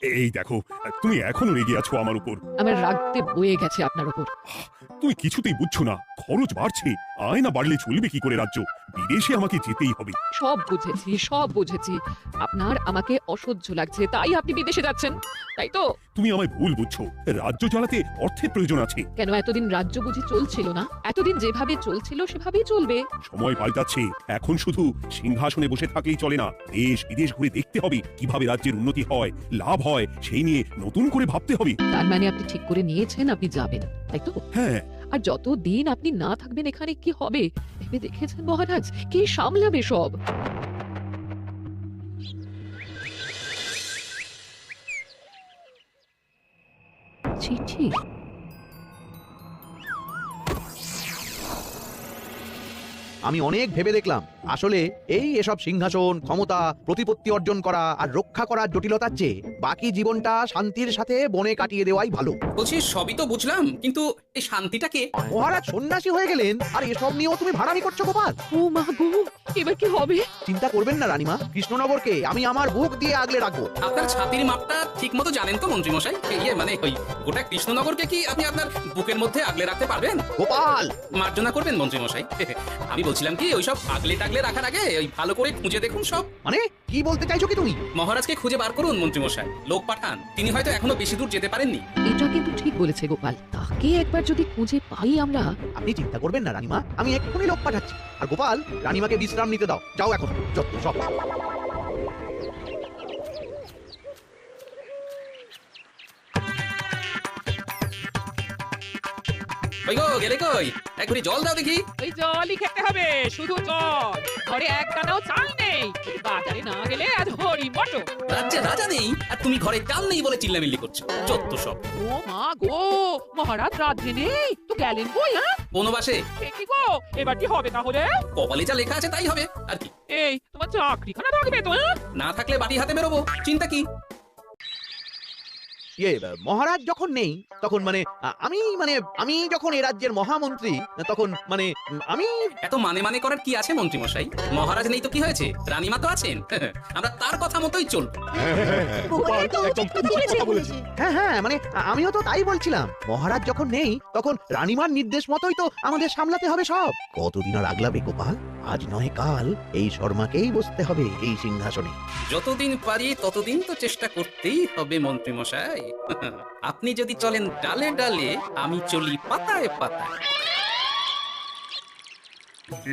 এই দেখো, তুমি এখনো রেগে আছো আমার উপর। আমার রাগতে বয়ে গেছে আপনার উপর। তুমি কিছুতেই বুঝছো না, খরচ বাড়ছে, আয় না বাড়লে চলবে কি করে রাজ্য? বিদেশে আমাকে যেতেই হবে। সব বুঝেছি, সব বুঝেছি। আপনার আমাকে অসহ্য লাগছে, তাই আপনি বিদেশে যাচ্ছেন, তাই তো? তুমি আমায় ভুল বুঝছো, রাজ্য চালাতে অর্থের প্রয়োজন আছে। কেন এতদিন রাজ্য বুঝি চলছিল না? এতদিন যেভাবে চলছিল সেভাবেই চলবে। সময় পাল্টাচ্ছে, এখন শুধু সিংহাসনে বসে থাকলেই চলে না, দেশ বিদেশ ঘুরে দেখতে হবে কিভাবে রাজ্যের উন্নতি হয়, লাভ হয়, সেই নিয়ে নতুন করে ভাবতে হবে। তার মানে আপনি ঠিক করে নিয়েছেন আপনি যাবেন, তাই তো? হ্যাঁ। আর যতদিন আপনি না থাকবেন এখানে কি হবে ভেবে দেখেছেন মহারাজ? কে সামলাবে সব? চিঠি? আমি অনেক ভেবে দেখলাম, আসলে এসব সিংহাসন, ক্ষমতা, প্রতিপত্তি অর্জন করা আর রক্ষা করার জটিলতার চেয়ে বাকি জীবনটা শান্তির সাথে বনে কাটিয়ে দেওয়াই ভালো। বলছি সবই তো বুঝলাম, কিন্তু এই শান্তিটা কে? মহারাজ সন্ন্যাসী হয়ে গেলেন আর এসব নিয়েও তুমি ভাড়ামি করছো গোপাল। ও মা গো, এবার কি হবে? চিন্তা করবেন না রানীমা, কৃষ্ণনগরকে আমি আমার বুক দিয়ে আগলে রাখবো। আপনার ছাতির মাপটা ঠিক মতো জানেন তো মন্ত্রী মশাই? মানে ওই গোটা কৃষ্ণনগরকে কি আপনি আপনার বুকের মধ্যে আগলে রাখতে পারবেন? গোপাল, মার্জনা করবেন মন্ত্রী মশাই। আমি বলছিলাম কি, ওইসব আগলে টাগলে রাখার আগে ওই ভালো করে খুঁজে দেখুন সব। মানে কি বলতে চাইছো কি তুমি? মহারাজকে খুঁজে বার করুন মন্ত্রী মশাই, লোক পাঠান, তিনি হয়তো এখনো বেশি দূর যেতে পারেননি। এটা কিন্তু ঠিক বলেছে গোপাল, তাকে একবার যদি খুঁজে পাই আমরা। আপনি চিন্তা করবেন না রানীমা, আমি এক্ষুনি লোক পাঠাচ্ছি। আর গোপাল, রানীমাকে বিশ্রাম নিতে দাও, যাও এখন যত সব। ওই গো, গেলে কই? এক ঘুরি জল দাও দেখি। ওই জলই খেতে হবে, শুধু জল। ঘরে এক দানাও চাল নেই, বাজারে না গেলে আজ হরি মটর। রাজ্যে রাজা নেই আর তুমি ঘরে চাল নেই বলে চিল্লামিল্লি করছো, যত সব। ও মা গো, মহারাজ রাজ্যে নেই তো গেলেন কই? হ্যাঁ বনবাসে। সে কি গো, এবার কি হবে তাহলে? কপালে যা লেখা আছে তাই হবে আর কি। এই তোমার চাকরিখানা থাকবে তো? না থাকলে বাড়ি হাতে বেরোবো, চিন্তা কি? মহারাজ যখন নেই তখন আমি যখন এ রাজ্যের মহামন্ত্রী, তখন আমি এত মানে করার কি আছে মন্ত্রী মশাই? মহারাজ নেই তো কি হয়েছে, রানীমা তো আছেন। আমরা তার কথা মতোই চলবো। হ্যাঁ, আমিও তো তাই বলছিলাম। মহারাজ যখন নেই তখন রানীমার নির্দেশ মতোই তো আমাদের সামলাতে হবে সব। কতদিন আর আগলাবে গোপাল? আজ নয় কাল এই শর্মাকেই বসতে হবে এই সিংহাসনে। যতদিন পারি ততদিন তো চেষ্টা করতেই হবে মন্ত্রী মশাই। আপনি যদি চলেন ডালে ডালে, আমি চলি পাতায় পাতায়।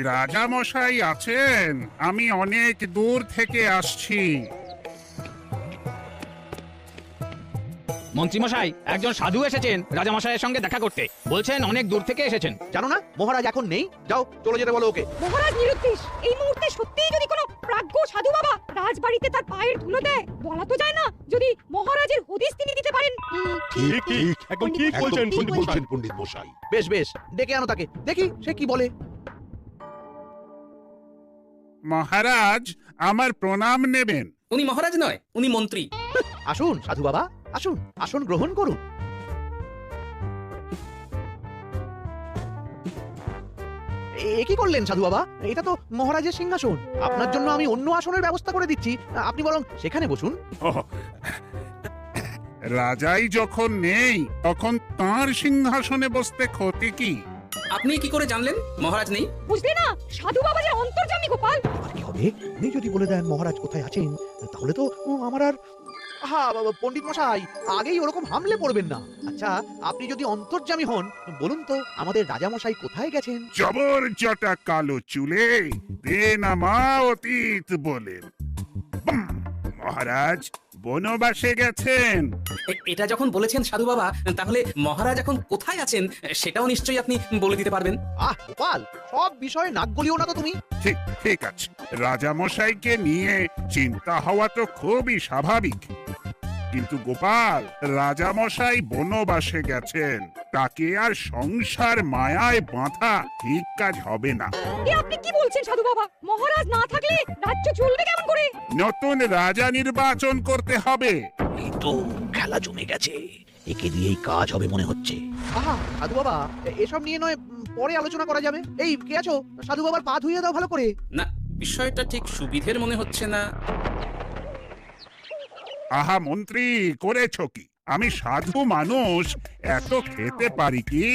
রাজা মশাই আছেন? আমি অনেক দূর থেকে আসছি। মন্ত্রীমশাই, একজন সাধু এসেছেন রাজামশাইয়ের সঙ্গে দেখা করতে, বলছেন অনেক দূর থেকে এসেছেন। জানো না মহারাজ এখন নেই? যাও চলে যেতে বলো ওকে। মহারাজ নিরুদ্দেশ, এই মুহূর্তে সত্যিই যদি কোনো প্রাজ্ঞ সাধু বাবা রাজবাড়িতে তার পায়ের ধুলো দেয়, বলা তো যায় না যদি মহারাজের হদিস তিনি দিতে পারেন। ঠিক ঠিক, একদম ঠিক বলছেন পণ্ডিত মশাই। বেশ বেশ, ডেকে আনো তাকে, দেখি সে কি বলে। মহারাজ আমার প্রণাম নেবেন। উনি মহারাজ নয়, উনি মন্ত্রী। আসুন সাধু বাবা, আসুন, আসন গ্রহণ করুন। কি করলেন সাধু বাবা? এটা তো মহারাজের সিংহাসন, আপনার জন্য আমি অন্য আসনের ব্যবস্থা করে দিচ্ছি, আপনি বরং সেখানে বসুন। রাজাই যখন নেই তখন তাঁর সিংহাসনে বসতে ক্ষতি কি? আপনি কি করে জানলেন মহারাজ নেই? বুঝলে না, সাধু বাবা যে অন্তর্যামী গোপাল। আর কি হবে? উনি যদি বলে দেন মহারাজ কোথায় আছেন, তাহলে তো আমার আর পণ্ডিত মশাই আগেই ওরকম হামলে পড়বেন না। আচ্ছা, আপনি যদি অন্তর্যামী হন, বলুন তো আমাদের রাজা মশাই কোথায় গেছেন? জবর জটা কালো চুলে বেনামা অতীত বলেন। মহারাজ বনবাসে গেছেন। এটা যখন বলেছেন সাধু বাবা, তাহলে মহারাজ এখন কোথায় আছেন সেটাও নিশ্চয়ই আপনি বলে দিতে পারবেন। গোপাল, সব বিষয়ে নাক গলিও না তো তুমি। ঠিক ঠিক আছে, রাজা মশাইকে নিয়ে চিন্তা হওয়া তো খুবই স্বাভাবিক, কিন্তু গোপাল, রাজা মশাই বনবাসে গেছেন, তাকে আর সংসার মায়ায় বাঁধা ঠিক কাজ হবে না। আপনি কি বলছেন সাধু বাবা? মহারাজ না থাকলে রাজ্য চলবে কেমন করে? নতুন রাজা নির্বাচন করতে হবে। এই তো খেলা জমে গেছে, একে দিয়েই কাজ হবে মনে হচ্ছে। সাধু বাবা, এসব নিয়ে নয় পরে আলোচনা করা যাবে। এই কে আছো? সাধু বাবার পা ধুইয়ে দাও ভালো করে। না, বিষয়টা ঠিক সুবিধের মনে হচ্ছে না। আহা মন্ত্রী, করেছ কি? আমি সাধু মানুষ, এত খেতে পারি কি?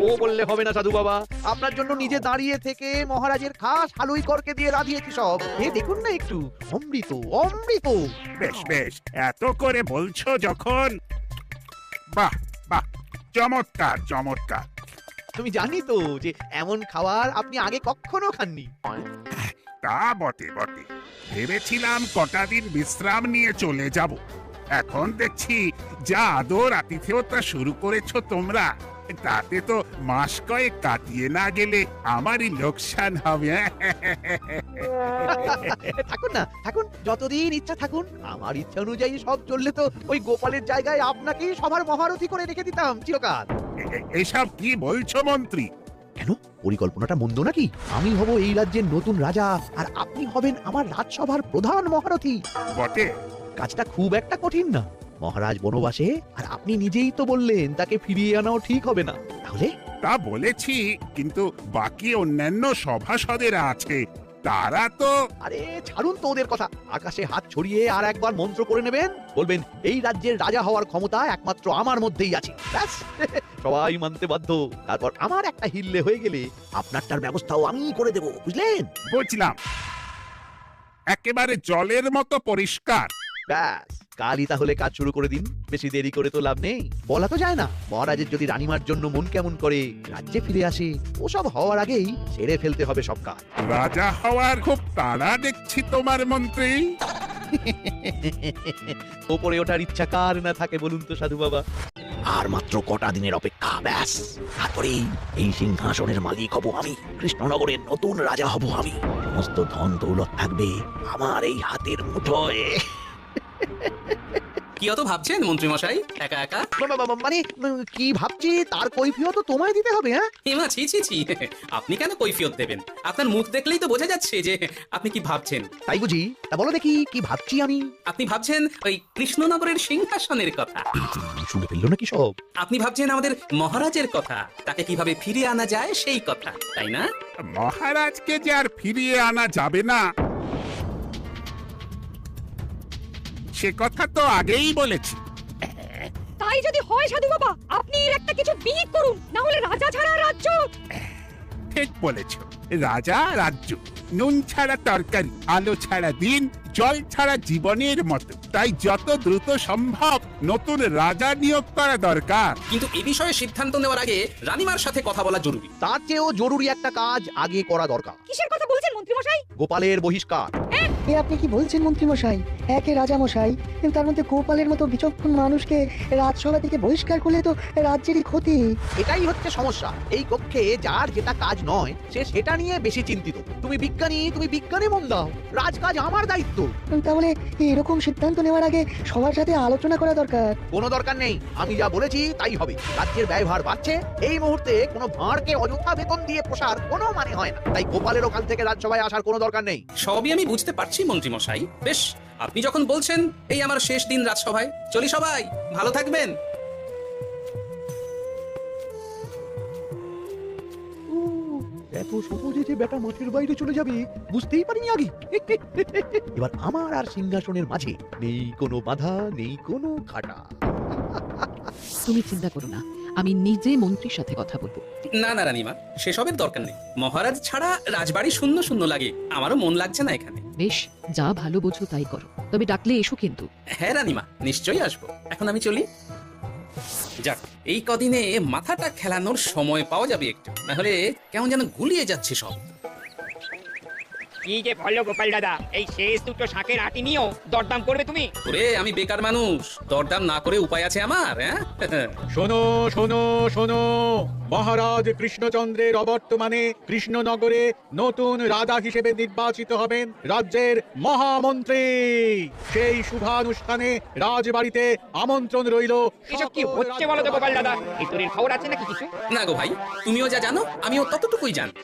ও বললে হবে না সাধু বাবা, আপনার জন্য নিজে দাঁড়িয়ে থেকে মহারাজের খাস হালুই করকে দিয়ে রাঁধিয়েছি সব। এ দেখুন না একটু, অমৃত অমৃত। বেশ বেশ, এত করে বলছো যখন, বাহ বাহ, চমৎকার চমৎকার। তুমি জানি তো যে এমন খাবার আপনি আগে কখনো খাননি। তা বটে বটে, ভেবেছিলাম কটা দিন বিশ্রাম নিয়ে চলে যাব। এখন দেখছি যা আদর আতিথেয়তা শুরু করেছো তোমরা, তাতে তো মাস কয়েক কাটিয়ে না গেলে আমারই লোকসান হবে। থাকুন না, থাকুন, যতদিন ইচ্ছা থাকুন। আমার ইচ্ছা অনুযায়ী সব চললে তো ওই গোপালের জায়গায় আপনাকেই সবার মহারথী করে রেখে দিতাম চিরকাল। এসব কি বলছো মন্ত্রী? কেন, পরিকল্পনাটা মন্দ নাকি? আমি হব এই রাজ্যের নতুন রাজা, আর আপনি হবেন আমার রাজসভার প্রধান মহারথী। বটে, কাজটা খুব একটা কঠিন না। মহারাজ বনবাসে, আর আপনি নিজেই তো বললেন তাকে ফিরিয়ে আনাও ঠিক হবে না। তাহলে তা বলেছি, কিন্তু বাকি অন্যান্য সভাসদেরা আছে, তারা তো। আরে ছাড়ুন তো ওদের কথা। আকাশে হাত ছড়িয়ে আর একবার মন্ত্র করে নেবেন, বলবেন এই রাজ্যের রাজা হওয়ার ক্ষমতা একমাত্র আমার মধ্যেই আছে। ব্যাস, সবাই মানতে বাধ্য। তারপর আমার একটা হিল্লে হয়ে গেলে আপনারটার ব্যবস্থাও আমি করে দেব, বুঝলেন? বুঝলাম, একেবারে জলের মতো পরিষ্কার। ব্যাস, কালই তাহলে কাজ শুরু করে দিন। বেশি দেরি করে তো লাভ নেই। বলা তো যায় না, মহারাজের যদি রানীমার জন্য মন কেমন করে রাজ্যে ফিরে আসে, ওসব হওয়ার আগেই সেরে ফেলতে হবে সব কাজ। রাজা হওয়ার খুব তাড়া দেখছি তোমার মন্ত্রী। ওপরে ওঠার ইচ্ছা কার না থাকে বলুন তো সাধু বাবা? আর মাত্র কটা দিনের অপেক্ষা, ব্যাস। তারপরেই এই সিংহাসনের মালিক হব আমি, কৃষ্ণনগরের নতুন রাজা হব আমি। সমস্ত ধন দৌলত থাকবে আমার এই হাতের মুঠোয়। কি অত ভাবছেন মন্ত্রী মশাই একা একা? মানে কি ভাবছি তার কৈফিয়ত তো তোমায় দিতে হবে। হ্যাঁ, হিমা, ছি ছি ছি, আপনি কেন কৈফিয়ত দেবেন? আপনার মুখ দেখলেই তো বোঝা যাচ্ছে যে আপনি কি ভাবছেন। তাই বুঝি? তা বলো দেখি কি ভাবছি আমি। আপনি ভাবছেন ওই কৃষ্ণনগরের সিংহাসনের কথা। শুনে ফেললো নাকি সব? আপনি ভাবছেন আমাদের মহারাজের কথা, তাকে কিভাবে ফিরিয়ে আনা যায় সেই কথা, তাই না? মহারাজকে যে আর ফিরিয়ে আনা যাবে না, সে কথা তো আগেই বলেছি। তাই যদি হয় সাধু বাবা, আপনি এর একটা কিছু বিহিত করুন, না হলে রাজা ছাড়া রাজ্য। ঠিক বলেছ, রাজা রাজ্য, নুন ছাড়া তরকারি, আলো ছাড়া দিন, জল ছাড়া জীবনের মতো। তাই যত দ্রুত সম্ভব নতুন রাজা নিয়োগ করা দরকার। কিন্তু এ বিষয়ে সিদ্ধান্ত নেওয়ার আগে রানীমার সাথে কথা বলা জরুরি। তার চেয়েও জরুরি একটা কাজ আগে করা দরকার। কিসের কথা বলছেন মন্ত্রী মশাই? গোপালের বহিষ্কার। এ আপনি কি বলছেন মন্ত্রী মশাই? একে রাজা মশাই, কিন্তু তার মধ্যে গোপালের মতো বিচক্ষণ মানুষকে রাজসভা থেকে বহিষ্কার করলে তো রাজ্যেরই ক্ষতি। এটাই হচ্ছে সমস্যা। এই কক্ষে যার যেটা কাজ নয় সে সেটা নিয়ে বেশি চিন্তিত। তুমি বিজ্ঞানী মন দাও, রাজকাজ আমার দায়িত্ব। তাহলে এরকম সিদ্ধান্ত নেওয়ার আগে সবার সাথে আলোচনা করা দরকার। কোনো দরকার নেই, আমি যা বলেছি তাই হবে। রাজ্যের ব্যয়ভার বাড়ছে, এই মুহূর্তে কোনো ভাঁড়কে অযথা বেতন দিয়ে পোষার কোনো মানে হয় না। তাই গোপালের ওখান থেকে রাজসভায় আসার কোনো দরকার নেই। সবই আমি বুঝতে পারছি মন্ত্রী মশাই। বেশ, আপনি যখন বলছেন, এই আমার শেষ দিন রাজসভায়, চলি সবাই, ভালো থাকবেন। এত সহজে যে বেটা মাঠের বাইরে চলে যাবে বুঝতেই পারিনি আগে। এবার আমার আর সিংহাসনের মাঝে নেই কোনো বাধা, নেই কোনো খাটা। তুমি চিন্তা করো না, আমি নিজে মন্ত্রীর সাথে কথা বলবো। না না রানীমা, সেসবের দরকার নেই। মহারাজ ছাড়া রাজবাড়ি শূন্য শূন্য লাগে, আমারও মন লাগছে না এখানে। বেশ, যা ভালো বোঝো তাই করো, তবে ডাকলে এসো কিন্তু। হ্যাঁ রানীমা, নিশ্চয়ই আসবো। এখন আমি চলি। যাক, এই কদিনে মাথাটা খেলানোর সময় পাওয়া যাবে একটু, নাহলে কেমন যেন গুলিয়ে যাচ্ছে সব। কি যে বলো গোপাল দাদা, এই শেষ দুটো শাকের আটি নিয়েও দরদাম করবে তুমি? ওরে, আমি বেকার মানুষ, দরদাম না করে উপায় আছে আমার? হ্যাঁ, শোনো শোনো শোনো, মহারাজ কৃষ্ণচন্দ্রের অবর্তমানে কৃষ্ণনগরে নতুন রাজা হিসেবে নির্বাচিত হবেন রাজ্যের মহামন্ত্রী। সেই শুভানুষ্ঠানে রাজবাড়িতে আমন্ত্রণ রইল। এসব কি হচ্ছে বলো তো গোপাল দাদা? ভিতরের খবর আছে নাকি কিছু? না গো ভাই, তুমিও যা জানো আমিও ততটুকুই জানি।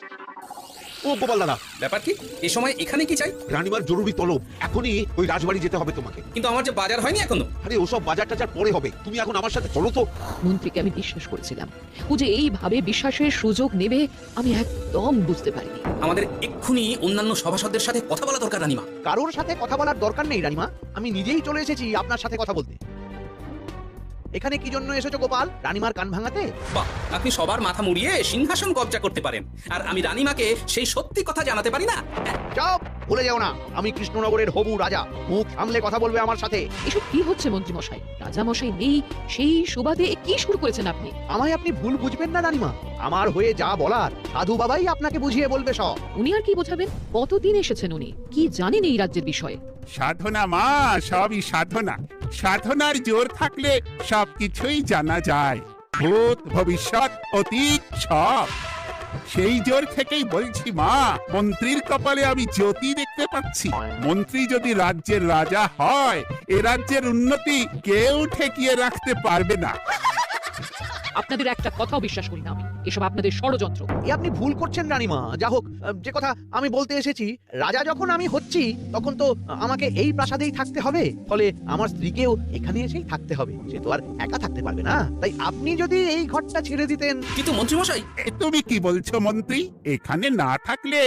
ও গোপাল দাদা, ব্যাপার কি এ সময় এখানে কি চাই? রানীমার জরুরি তলব, এখনই ওই রাজবাড়ি যেতে হবে তোমাকে। কিন্তু আমার যে বাজার হয়নি এখনো। আরে ওসব বাজার টাজার পরে হবে, তুমি এখন আমার সাথে চলো তো। মন্ত্রীকে আমি বিশ্বাস করেছিলাম, ও যে এইভাবে বিশ্বাসের সুযোগ নেবে আমি একদম বুঝতে পারিনি। আমাদের এক্ষুনি অন্যান্য সভাসদদের সাথে কথা বলা দরকার রানীমা। কারোর সাথে কথা বলার দরকার নেই রানীমা, আমি নিজেই চলে এসেছি আপনার সাথে কথা বলতে। এখানে কি জন্য এসেছো গোপাল? রানীমার কান ভাঙাতে? বাহ, আপনি সবার মাথা মুড়িয়ে সিংহাসন কবজা করতে পারেন, আর আমি রানীমাকে সেই সত্যি কথা জানাতে পারি না। চুপ, ভুলে যাও না আমি কৃষ্ণনগরের হবু রাজা, মুখ সামলে কথা বলবে আমার সাথে। এসব কি হচ্ছে মন্ত্রী মশাই? রাজা মশাই নেই, সেই সুবাদে কি শুরু করেছেন আপনি? আমায় আপনি ভুল বুঝবেন না রানীমা, আমার হয়ে যা বলার সাধু বাবাই আপনাকে বুঝিয়ে বলবে সব। উনি আর কি বোঝাবেন? কতদিন এসেছেন উনি, কি জানেন এই রাজ্যের বিষয়ে? সাধনা মা, সবই সাধনা। সাধনার জোর থাকলে সবকিছুই জানা যায়, ভূত ভবিষ্যৎ অতীত সব। সেই জোর থেকেই বলছি মা, মন্ত্রীর কপালে আমি জ্যোতি দেখতে পাচ্ছি। মন্ত্রী যদি রাজ্যের রাজা হয়, এ রাজ্যের উন্নতি কেউ ঠেকিয়ে রাখতে পারবে না। আপনাদের একটা কথাও বিশ্বাস করি না আমি, এসব আপনাদের ষড়যন্ত্র। এ আপনি ভুল করছেন রানীমা। যা হোক, যে কথা আমি বলতে এসেছি, রাজা যখন আমি হচ্ছি তখন তো আমাকে এই প্রাসাদেই থাকতে হবে, ফলে আমার স্ত্রীকেও এখানে এসেই থাকতে হবে। সে তো আর একা থাকতে পারবে না, তাই আপনি যদি এই ঘরটা ছেড়ে দিতেন। কিন্তু মন্ত্রী মশাই, তুমি কি বলছো মন্ত্রী? এখানে না থাকলে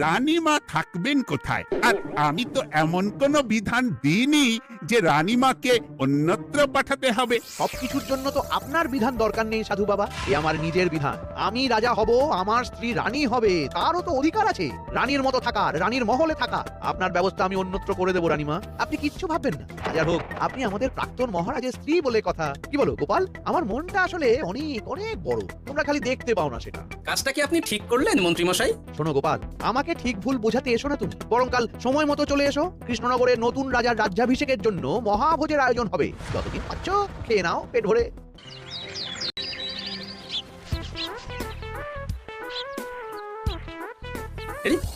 রানীমা থাকবেন কোথায়? আর আমি তো এমন কোনো বিধান দিইনি যে রানীমাকে অন্যত্র পাঠাতে হবে। সবকিছুর জন্য তো আপনার বিধান দরকার নেই সাধু বাবা, এ আমার নিজের বিধান। আমি রাজা হব, আমার স্ত্রী রানী হবে, তারও তো অধিকার আছে রানীর মতো থাকার, রানীর মহলে থাকা। আপনার ব্যবস্থা আমি অন্যত্র করে দেবো রানীমা, আপনি কিচ্ছু ভাববেন না। যাই হোক, আপনি আমাদের প্রাক্তন মহারাজের স্ত্রী বলে কথা। কি বলো গোপাল? আমার মনটা আসলে অনেক অনেক বড়, তোমরা খালি দেখতে পাও না সেটা। কাজটা কি আপনি ঠিক করলেন মন্ত্রী মশাই? শোনো গোপাল, আমাকে ঠিক ভুল বোঝাতে এসো না তুমি, বরং কাল সময় মতো চলে এসো। কৃষ্ণনগরের নতুন রাজার রাজ্যাভিষেকের জন্য মহাভোজের আয়োজন হবে। যতদিন পাচ্ছ খেয়ে নাও পেট ভরে।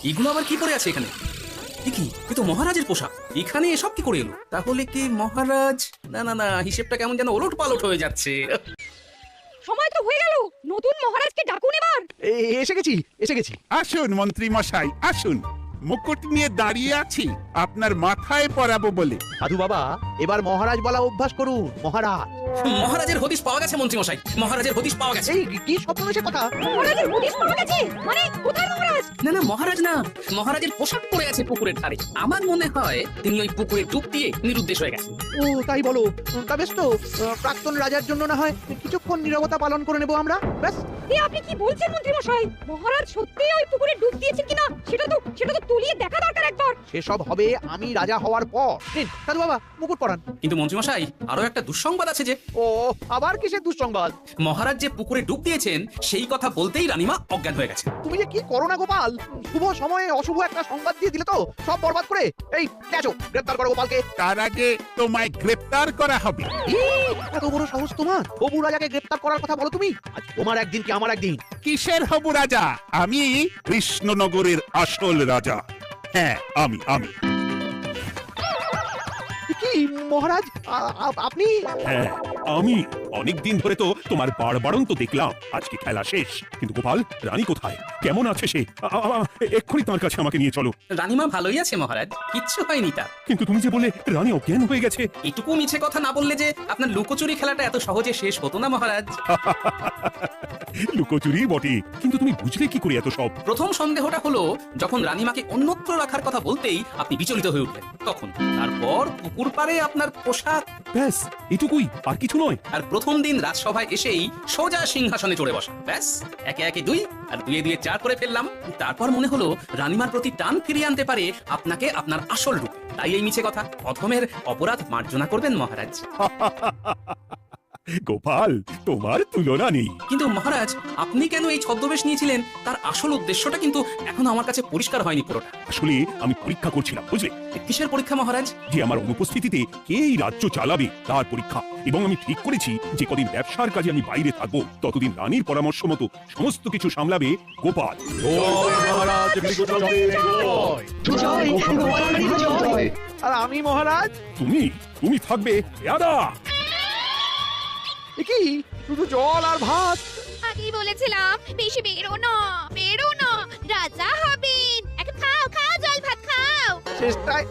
এগুলো আবার কি করে আছে এখানে? কি এ তো মহারাজের পোশাক, এখানে এসব কি করে এলো? তাহলে কি মহারাজ? না না না, হিসেবটা কেমন যেন ওলট পালট হয়ে যাচ্ছে। সময় তো হয়ে গেল, নতুন মহারাজকে ডাকুন এবার। এসে গেছি, এসে গেছি। আসুন মন্ত্রী মশাই, আসুন। মুকুট নিয়ে দাঁড়িয়ে আছি আপনার মাথায় পরাবো বলে। সাধু বাবা, এবার মহারাজ বলা অভ্যাস করুন। মহারাজ। মহারাজের হদিশ পাওয়া গেছে মন্ত্রী মশাই, মহারাজের হদিশ পাওয়া গেছে। এই কি স্বপ্ন হয়েছে কথা? মহারাজের হদিশ পাওয়া গেছে মানে কোথায় মহারাজ? না না, মহারাজ না, মহারাজের পোশাক পরে আছে পুকুরের ধারে। আমার মনে হয় তিনি ওই পুকুরে ডুব দিয়ে নিরুদ্দেশ হয়ে গেছেন। ও তাই বলো? তা বেশ তো, প্রাক্তন রাজার জন্য না হয় কিছুক্ষণ নীরবতা পালন করে নেব আমরা, ব্যাস। এ আপনি কি বলছেন মন্ত্রী মশাই? মহারাজ সত্যি ওই পুকুরে ডুব দিয়েছেন কিনা সেটা তো তুলিয়ে দেখা দরকার একবার। সেসব হবে আমি রাজা হওয়ার পর। নিন সাধু বাবা, মুকুট পরান। কিন্তু মন্ত্রী মশাই, আরো একটা দুঃসংবাদ আছে যে। ও আবার কিসের দুঃসংবাদ? মহারাজ যে পুকুরে ডুব দিয়েছেন সেই কথা বলতেই রানীমা অজ্ঞান হয়ে গেছে। তুমি যে কি করো না গোপাল, শুভ সময়ে অশুভ একটা সংবাদ দিয়ে দিলে তো সব বরবাদ করে। এই দেখো, গ্রেফতার করো গোপালকে। তার আগে তোমায় গ্রেপ্তার করা হবে। এত বড় সাহস তোমার? হবু রাজাকে গ্রেফতার করার কথা বলো তুমি? আজ তোমার একদিন কি আমার একদিন? কিসের হবু রাজা? আমি কৃষ্ণনগরের আসল রাজা। হ্যাঁ, আমি কি মহারাজ, আপনি? হ্যাঁ, আমি অনেকদিন ধরে তো তোমার বাড়বাড়ন্ত দেখলাম, আজকে খেলা শেষ। কিন্তু গোপাল, রানী কোথায়? কেমন আছে সে? এক্ষুনি তার কাছে আমাকে নিয়ে চলো। রানীমা ভালোই আছে মহারাজ, কিচ্ছু হয়নি তার। কিন্তু তুমি যে বলে রানী অজ্ঞান হয়ে গেছে। এটুকু মিছে কথা না বললে যে আপনার লুকোচুরি খেলাটা এত সহজে শেষ হতো না মহারাজ। লুকোচুরি বটে, কিন্তু তুমি বুঝলে কি করে এত সব? প্রথম সন্দেহটা হলো যখন রানীমাকে অন্যত্র রাখার কথা বলতেই আপনি বিচলিত হয়ে উঠলেন তখন। তারপর পুকুর পাড়ে আপনার পোশাক, ব্যাস এটুকুই, আর কিছু নয়। আর প্রথম দিন রাজসভায় এসেই সোজা সিংহাসনে চড়ে বসা, ব্যাস একে একে 2 আর 2 এ 2 4 করে ফেললাম। তারপর মনে হলো রানীমার প্রতি টান ফিরিয়ে আনতে পারে আপনাকে আপনার আসল রূপে, তাই এই মিছে কথা। অধমের অপরাধ মার্জনা করবেন মহারাজ। গোপাল, তোমার তুলনা নেই। কিন্তু মহারাজ, আপনি কেন এই ছদ্মবেশ নিয়েছিলেন তার আসল উদ্দেশ্যটা কিন্তু এখনো আমার কাছে পরিষ্কার হয়নি পুরোটা। আসলে আমি পরীক্ষা করছিলাম, বুঝলে? কিসের পরীক্ষা মহারাজ? যে আমার অনুপস্থিতিতে কে এই রাজ্য চালাবে তার পরীক্ষা। এবং আমি ঠিক করেছি যে কদিন ব্যবসার কাজে আমি বাইরে থাকবো ততদিন রানীর পরামর্শ মতো সমস্ত কিছু সামলাবে গোপাল। আর আমি মহারাজ? তুমি থাকবে কি শুধু জল আর ভাত? আগেই বলে বলেছিলাম বেশি বেরো না রাজা হবেন এখন খাও খাও জল ভাত খাও শেষটায়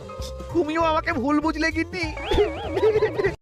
তুমিও আমাকে ভুল বুঝলে গিন্নি